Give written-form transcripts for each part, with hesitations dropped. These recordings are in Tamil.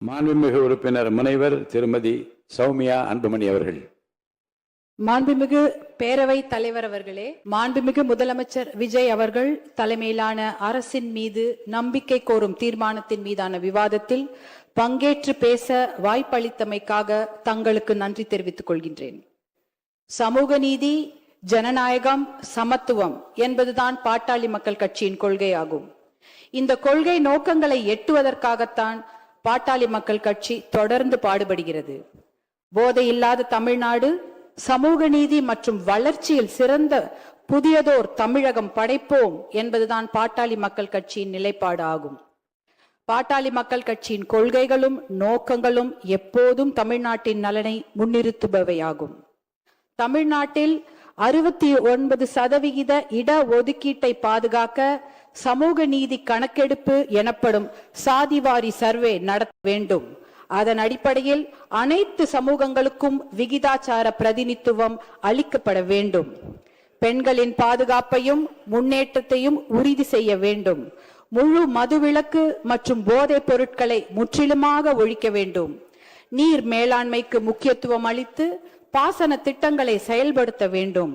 மாண்புமிகு உறுப்பினர் முனைவர் திருமதி சௌமியா அன்புமணி அவர்கள். மாண்புமிகு பேரவை தலைவர் அவர்களே, மாண்புமிகு முதலமைச்சர் விஜய் அவர்கள் தலைமையிலான அரசின் மீது நம்பிக்கை கோரும் தீர்மானத்தின் மீதான விவாதத்தில் பங்கேற்று பேச வாய்ப்பளித்தமைக்காக தங்களுக்கு நன்றி தெரிவித்துக் கொள்கின்றேன். சமூக நீதி, ஜனநாயகம், சமத்துவம் என்பதுதான் பாட்டாளி மக்கள் கட்சியின் கொள்கையாகும். இந்த கொள்கை நோக்கங்களை எட்டுவதற்காகத்தான் பாட்டாளி மக்கள் கட்சி தொடர்ந்து பாடுபடுகிறது. போதை இல்லாத தமிழ்நாடு, சமூக நீதி மற்றும் வளர்ச்சியில் சிறந்த புதியதோர் தமிழகம் படைப்போம் என்பதுதான் பாட்டாளி மக்கள் கட்சியின் நிலைப்பாடு ஆகும். பாட்டாளி மக்கள் கட்சியின் கொள்கைகளும் நோக்கங்களும் எப்போதும் தமிழ்நாட்டின் நலனை முன்னிறுத்துபவையாகும். தமிழ்நாட்டில் 69% இட ஒதுக்கீட்டை பாதுகாக்க சமூக நீதி கணக்கெடுப்பு எனப்படும் சாதிவாரி சர்வே நடத்த வேண்டும். அதன் அடிப்படையில் அனைத்து சமூகங்களுக்கும் விகிதாச்சார பிரதிநிதித்துவம் அளிக்கப்பட வேண்டும். பெண்களின் பாதுகாப்பையும் முன்னேற்றத்தையும் உறுதி செய்ய வேண்டும். முழு மதுவிலக்கு மற்றும் போதைப் பொருட்களை முற்றிலுமாக ஒழிக்க வேண்டும். நீர் மேலாண்மைக்கு முக்கியத்துவம் அளித்து பாசன திட்டங்களை செயல்படுத்த வேண்டும்.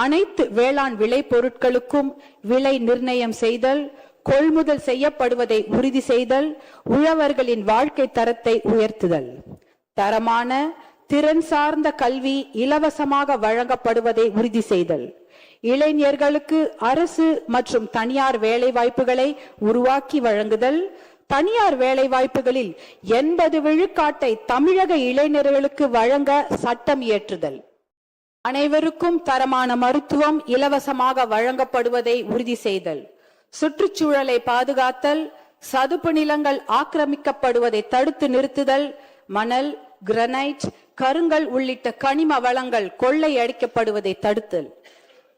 அனைத்து வேளாண் விளை பொருட்களுக்கும் விலை நிர்ணயம் செய்தல், கொள்முதல் செய்யப்படுவதை உறுதி செய்தல், உழவர்களின் வாழ்க்கை தரத்தை உயர்த்துதல், தரமான திறன் சார்ந்த கல்வி இலவசமாக வழங்கப்படுவதை உறுதி செய்தல், இளைஞர்களுக்கு அரசு மற்றும் தனியார் வேலை வாய்ப்புகளை உருவாக்கி வழங்குதல், தனியார் வேலை வாய்ப்புகளில் 80 விழுக்காட்டை தமிழக இளைஞர்களுக்கு வழங்க சட்டம் இயற்றுதல், அனைவருக்கும் தரமான மருத்துவம் இலவசமாக வழங்கப்படுவதை உறுதி செய்தல், சுற்றுச்சூழலை பாதுகாத்தல், சதுப்பு நிலங்கள் ஆக்கிரமிக்கப்படுவதை தடுத்து நிறுத்துதல், மணல், கிரனைட், கருங்கல் உள்ளிட்ட கனிம வளங்கள் கொள்ளையடிக்கப்படுவதை தடுத்தல்,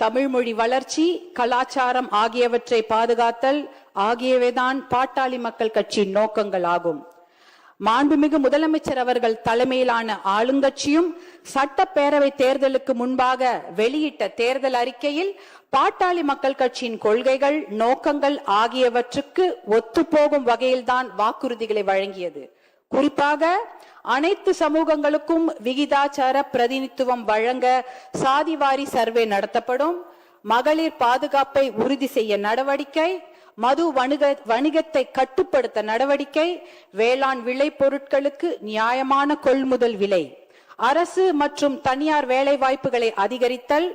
தமிழ் மொழி வளர்ச்சி, கலாச்சாரம் ஆகியவற்றை பாதுகாத்தல் ஆகியவைதான் பாட்டாளி மக்கள் கட்சியின் நோக்கங்கள் ஆகும். மாண்புமிகு முதலமைச்சர் அவர்கள் தலைமையிலான ஆளுங்கட்சியும் சட்டப்பேரவை தேர்தலுக்கு முன்பாக வெளியிட்ட தேர்தல் அறிக்கையில் பாட்டாளி மக்கள் கட்சியின் கொள்கைகள், நோக்கங்கள் ஆகியவற்றுக்கு ஒத்துப்போகும் வகையில்தான் வாக்குறுதிகளை வழங்கியது. குறிப்பாக அனைத்து சமூகங்களுக்கும் விகிதாச்சார பிரதிநிதித்துவம் வழங்க சாதிவாரி சர்வே நடத்தப்படும், மகளிர் பாதுகாப்பை உறுதி செய்ய நடவடிக்கை, மது வணிகத்தை கட்டுப்படுத்த நடவடிக்கை, வேளாண் விளை பொருட்களுக்கு நியாயமான கொள்முதல் விலை, அரசு மற்றும் தனியார் வேலை வாய்ப்புகளை அதிகரித்தல்,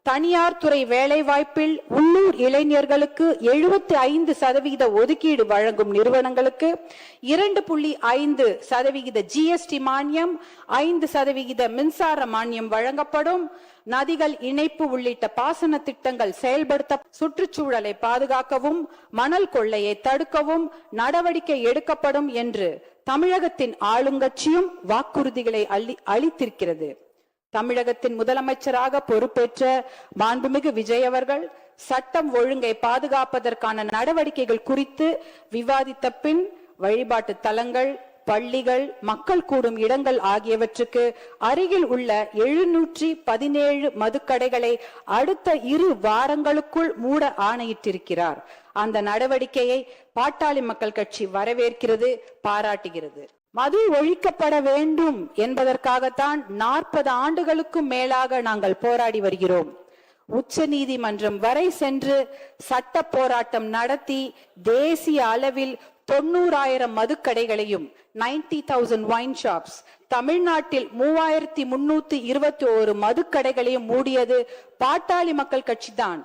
தனியார் துறை வேலை வாய்ப்பில் உள்ளூர் இளைஞர்களுக்கு 75% ஒதுக்கீடு வழங்கும் நிறுவனங்களுக்கு 2.5% ஜிஎஸ்டி மானியம், 5% மின்சார மானியம் வழங்கப்படும், நதிகள் இணைப்பு உள்ளிட்ட பாசன திட்டங்கள் செயல்படுத்த, சுற்றுச்சூழலை பாதுகாக்கவும் மணல் கொள்ளையை தடுக்கவும் நடவடிக்கை எடுக்கப்படும் என்று தமிழகத்தின் ஆளுங்கட்சியும் வாக்குறுதிகளை அளித்திருக்கிறது. தமிழகத்தின் முதலமைச்சராக பொறுப்பேற்ற மாண்புமிகு விஜய் அவர்கள் சட்டம் ஒழுங்கை பாதுகாப்பதற்கான நடவடிக்கைகள் குறித்து விவாதித்த பின் வழிபாட்டு தலங்கள், பள்ளிகள், மக்கள் கூடும் இடங்கள் ஆகியவற்றுக்கு அருகில் உள்ள 717 மதுக்கடைகளை அடுத்த 2 வாரங்களுக்குள் மூட ஆணையிட்டிருக்கிறார். அந்த நடவடிக்கையை பாட்டாளி மக்கள் கட்சி வரவேற்கிறது, பாராட்டுகிறது. மது ஒழிக்கப்பட வேண்டும் என்பதற்காகத்தான் 40 ஆண்டுகளுக்கும் மேலாக நாங்கள் போராடி வருகிறோம். உச்ச நீதிமன்றம் வரை சென்று சட்ட போராட்டம் நடத்தி தேசிய அளவில் 90,000 மதுக்கடைகளையும் 90,000 வைன் ஷாப்ஸ், தமிழ்நாட்டில் 3,321 மதுக்கடைகளையும் மூடியது பாட்டாளி மக்கள் கட்சி தான்.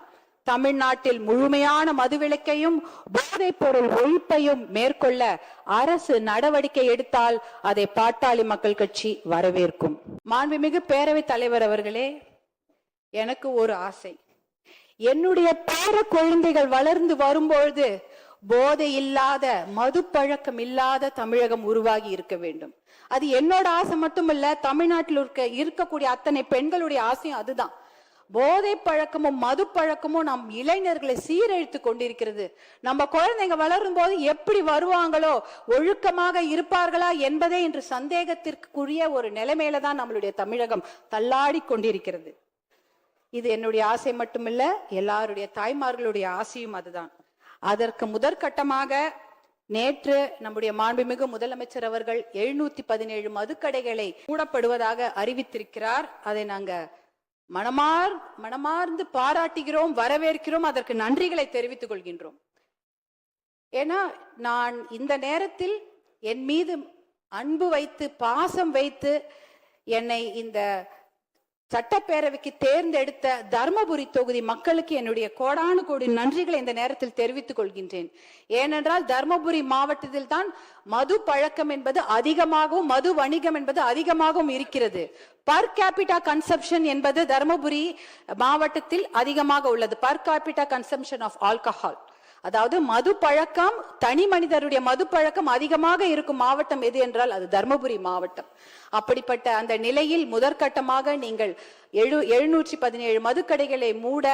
தமிழ்நாட்டில் முழுமையான மதுவிலக்கையும் போதைப் பொருள் ஒழிப்பையும் மேற்கொள்ள அரசு நடவடிக்கை எடுத்தால் அதை பாட்டாளி மக்கள் கட்சி வரவேற்கும். மாண்புமிகு பேரவை தலைவர் அவர்களே, எனக்கு ஒரு ஆசை. என்னுடைய பேர குழந்தைகள் வளர்ந்து வரும்பொழுது போதை இல்லாத, மது பழக்கம் இல்லாத தமிழகம் உருவாகி இருக்க வேண்டும். அது என்னோட ஆசை மட்டுமல்ல, தமிழ்நாட்டில் இருக்கக்கூடிய அத்தனை பெண்களுடைய ஆசையும் அதுதான். போதை பழக்கமும் மது பழக்கமும் நம் இளைஞர்களை சீரழித்து கொண்டிருக்கிறது. நம்ம குழந்தைங்க வளரும் போது எப்படி வருவாங்களோ, ஒழுக்கமாக இருப்பார்களா என்பதே இன்று சந்தேகத்திற்குரிய ஒரு நிலைமையில தான் நம்மளுடைய தமிழகம் தள்ளாடி கொண்டிருக்கிறது. இது என்னுடைய ஆசை மட்டுமில்ல, எல்லாருடைய தாய்மார்களுடைய ஆசையும் அதுதான். அதற்கு முதற்கட்டமாக நேற்று நம்முடைய மாண்புமிகு முதலமைச்சர் அவர்கள் 717 மதுக்கடைகளை மூடப்படுவதாக அறிவித்திருக்கிறார். அதை நாங்க மனமார்ந்து பாராட்டுகிறோம், வரவேற்கிறோம், அதற்கு நன்றிகளை தெரிவித்துக் கொள்கின்றோம். ஏன்னா நான் இந்த நேரத்தில் என் மீது அன்பு வைத்து பாசம் வைத்து என்னை இந்த சட்டப்பேரவைக்கு தேர்ந்தெடுத்த தர்மபுரி தொகுதி மக்களுக்கு என்னுடைய கோடானு கோடி நன்றிகளை இந்த நேரத்தில் தெரிவித்துக் கொள்கின்றேன். ஏனென்றால் தர்மபுரி மாவட்டத்தில் தான் மது பழக்கம் என்பது அதிகமாகவும் மது வணிகம் என்பது அதிகமாகவும் இருக்கிறது. பர் கேபிட்டா கன்சம்ஷன் என்பது தர்மபுரி மாவட்டத்தில் அதிகமாக உள்ளது. Per capita consumption of alcohol, அதாவது மது பழக்கம், தனி மனிதருடைய மது பழக்கம் அதிகமாக இருக்கும் மாவட்டம் எது என்றால் அது தர்மபுரி மாவட்டம். அப்படிப்பட்ட அந்த நிலையில் முதற்கட்டமாக நீங்கள் 717 மதுக்கடைகளை மூட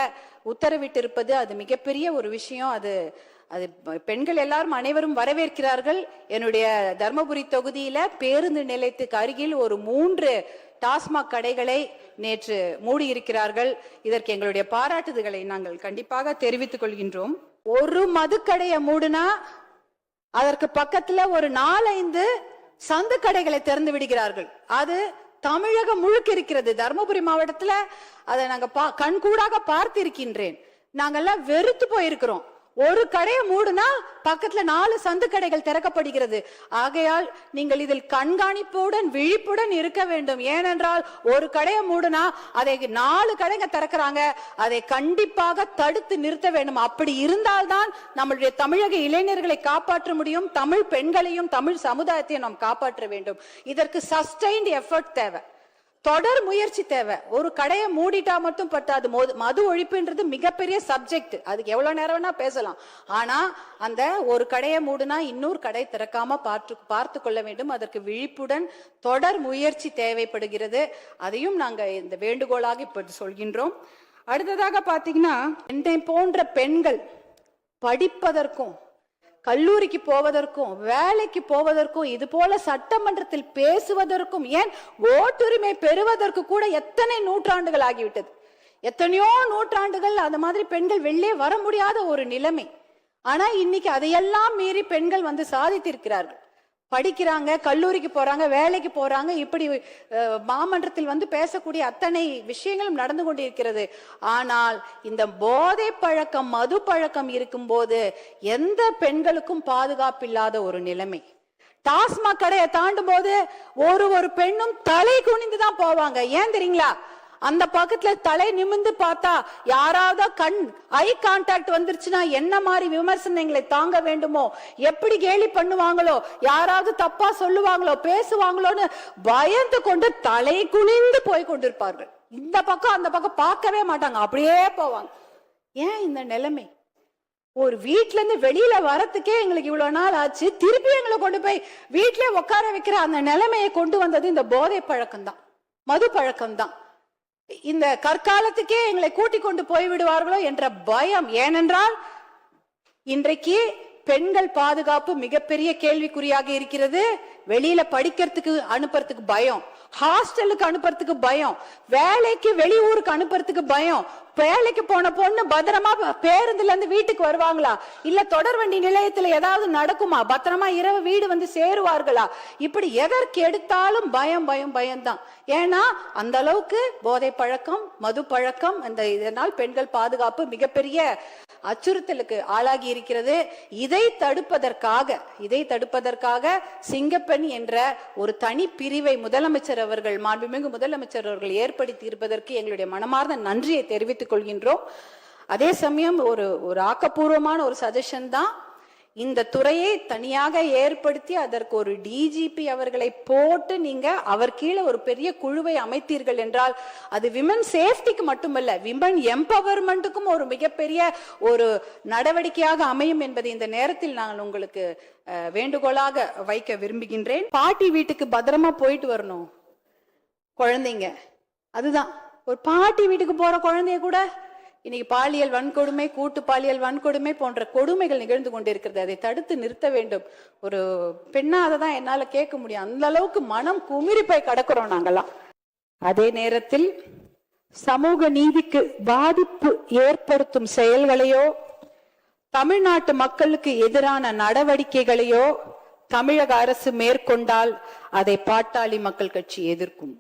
உத்தரவிட்டிருப்பது அது மிகப்பெரிய ஒரு விஷயம். அது பெண்கள் எல்லாரும் அனைவரும் வரவேற்கிறார்கள். என்னுடைய தர்மபுரி தொகுதியில பேருந்து நிலையத்துக்கு அருகில் ஒரு 3 டாஸ்மாக் கடைகளை நேற்று மூடி இருக்கிறார்கள். இதற்கு எங்களுடைய பாராட்டுதல்களை நாங்கள் கண்டிப்பாக தெரிவித்துக் கொள்கின்றோம். ஒரு மதுக்கடையை மூடுனா அதற்கு பக்கத்துல ஒரு 4-5 சந்து கடைகளை திறந்து விடுகிறார்கள். அது தமிழகம் முழுக்க இருக்கிறது. தர்மபுரி மாவட்டத்துல அதை நாங்க கண்கூடாக பார்த்திருக்கின்றேன். நாங்கெல்லாம் வெறுத்து போயிருக்கிறோம். ஒரு கடையை மூடுனா பக்கத்துல 4 சந்து கடைகள் திறக்கப்படுகிறது. ஆகையால் நீங்கள் இதில் கண்காணிப்புடன் விழிப்புடன் இருக்க வேண்டும். ஏனென்றால் ஒரு கடையை மூடுனா அதை 4 கடைங்க திறக்கிறாங்க. அதை கண்டிப்பாக தடுத்து நிறுத்த வேண்டும். அப்படி இருந்தால்தான் நம்மளுடைய தமிழக இளைஞர்களை காப்பாற்ற முடியும். தமிழ் பெண்களையும் தமிழ் சமுதாயத்தையும் நாம் காப்பாற்ற வேண்டும். இதற்கு சஸ்டைன்ட் எஃபர்ட் தேவை, தொடர் முயற்சி தேவை. ஒரு கடையை மூடிட்டா மட்டும் பத்தாது. மது ஒழிப்புன்றது மிகப்பெரிய சப்ஜெக்ட். அதுக்கு எவ்வளவு நேரம் வேணா பேசலாம். ஆனா அந்த ஒரு கடையை மூடுனா இன்னொரு கடை திறக்காம பார்த்து கொள்ள வேண்டும். அதற்கு விழிப்புடன் தொடர் முயற்சி தேவைப்படுகிறது. அதையும் நாங்க இந்த வேண்டுகோளாக இப்ப சொல்கின்றோம். அடுத்ததாக பாத்தீங்கன்னா, என்னை போன்ற பெண்கள் படிப்பதற்கும் கல்லூரிக்கு போவதற்கும் வேலைக்கு போவதற்கும் இது போல சட்டமன்றத்தில் பேசுவதற்கும் ஏன் ஓட்டுரிமை பெறுவதற்கு கூட எத்தனை நூற்றாண்டுகள் ஆகிவிட்டது. எத்தனையோ நூற்றாண்டுகள் அந்த மாதிரி பெண்கள் வெளியே வர முடியாத ஒரு நிலைமை. ஆனா இன்னைக்கு அதையெல்லாம் மீறி பெண்கள் வந்து சாதித்திருக்கிறார்கள். படிக்கிறாங்க, கல்லூரிக்கு போறாங்க, வேலைக்கு போறாங்க. இப்படி மாமன்றத்தில் வந்து பேசக்கூடிய அத்தனை விஷயங்களும் நடந்து கொண்டிருக்கிறது. ஆனால் இந்த போதை பழக்கம், மது பழக்கம் இருக்கும் போது எந்த பெண்களுக்கும் பாதுகாப்பில்லாத ஒரு நிலைமை. டாஸ்மாக் கடையை தாண்டும் போது ஒரு பெண்ணும் தலை குனிந்துதான் போவாங்க. ஏன் தெரியுங்களா? அந்த பக்கத்துல தலை நிமிந்து பார்த்தா யாராவது ஐ கான்டாக்ட் வந்துருச்சுன்னா என்ன மாதிரி விமர்சனங்களை தாங்க வேண்டுமோ, எப்படி கேலி பண்ணுவாங்களோ, யாராவது தப்பா சொல்லுவாங்களோ, பேசுவாங்களோன்னு பயந்து கொண்டு தலை குனிந்து போய் கொண்டிருப்பார்கள். இந்த பக்கம் அந்த பக்கம் பார்க்கவே மாட்டாங்க, அப்படியே போவாங்க. ஏன் இந்த நிலைமை? ஒரு வீட்டுல இருந்து வெளியில வரத்துக்கே எங்களுக்கு இவ்வளவு நாள் ஆச்சு. திருப்பி எங்களை கொண்டு போய் வீட்டிலே உட்கார வைக்கிற அந்த நிலைமையை கொண்டு வந்தது இந்த போதை பழக்கம் தான், மது பழக்கம் தான். இந்த கற்காலத்துக்கே எங்களை கூட்டிக் கொண்டு போய்விடுவார்களோ என்ற பயம். ஏனென்றால் இன்றைக்கு பெண்கள் பாதுகாப்பு மிகப்பெரிய கேள்விக்குறியாக இருக்கிறது. வெளியில படிக்கிறதுக்கு அனுப்புறதுக்கு பயம், ஹாஸ்டலுக்கு அனுப்புறதுக்கு பயம், வேலைக்கு வெளியூருக்கு அனுப்புறதுக்கு பயம். வேலைக்கு போன பொண்ணு பத்திரமா பேருந்துல இருந்து வீட்டுக்கு வருவாங்களா, இல்ல தொடர்வண்டி நிலையத்துல ஏதாவது நடக்குமா, பத்திரமா இரவு வீடு வந்து சேருவார்களா, இப்படி எதற்கு எடுத்தாலும் பயம் பயம் பயம்தான். ஏன்னா அந்த அளவுக்கு போதை பழக்கம், மது பழக்கம், அந்த இதனால் பெண்கள் பாதுகாப்பு மிகப்பெரிய அச்சுறுத்தலுக்கு ஆளாகி இருக்கிறது. இதை தடுப்பதற்காக சிங்கப்பெண் என்ற ஒரு தனி பிரிவை முதலமைச்சர் அவர்கள், மாண்புமிகு முதலமைச்சர் அவர்கள் ஏற்படுத்தி இருப்பதற்கு எங்களுடைய மனமார்ந்த நன்றியை தெரிவித்துக் கொள்கின்றோம். அதே சமயம் ஒரு ஆக்கப்பூர்வமான ஒரு சஜஷன் தான், இந்த துறையை தனியாக ஏற்படுத்தி அதற்கு ஒரு டிஜிபி அவர்களை போட்டு நீங்க அவர் கீழே ஒரு பெரிய குழுவை அமைத்தீர்கள் என்றால் அது விமன் சேஃப்டிக்கு மட்டுமல்ல, விமன் எம்பவர்மெண்ட்டுக்கும் ஒரு மிகப்பெரிய ஒரு நடவடிக்கையாக அமையும் என்பதை இந்த நேரத்தில் நான் உங்களுக்கு வேண்டுகோளாக வைக்க விரும்புகின்றேன். பாட்டி வீட்டுக்கு பத்திரமா போயிட்டு வரணும் குழந்தைங்க. அதுதான், ஒரு பாட்டி வீட்டுக்கு போற குழந்தைய கூட இன்னைக்கு பாலியல் வன்கொடுமை, கூட்டு பாலியல் வன்கொடுமை போன்ற கொடுமைகள் நிகழ்ந்து கொண்டிருக்கிறது. அதை தடுத்து நிறுத்த வேண்டும். ஒரு பெண்ணா அதை தான் என்னால கேட்க முடியும். அந்த அளவுக்கு மனம் குமிறி போய் கடக்கிறோம் நாங்கெல்லாம். அதே நேரத்தில் சமூக நீதிக்கு பாதிப்பு ஏற்படுத்தும் செயல்களையோ தமிழ்நாட்டு மக்களுக்கு எதிரான நடவடிக்கைகளையோ தமிழக அரசு மேற்கொண்டால் அதை பாட்டாளி மக்கள் கட்சி எதிர்க்கும்.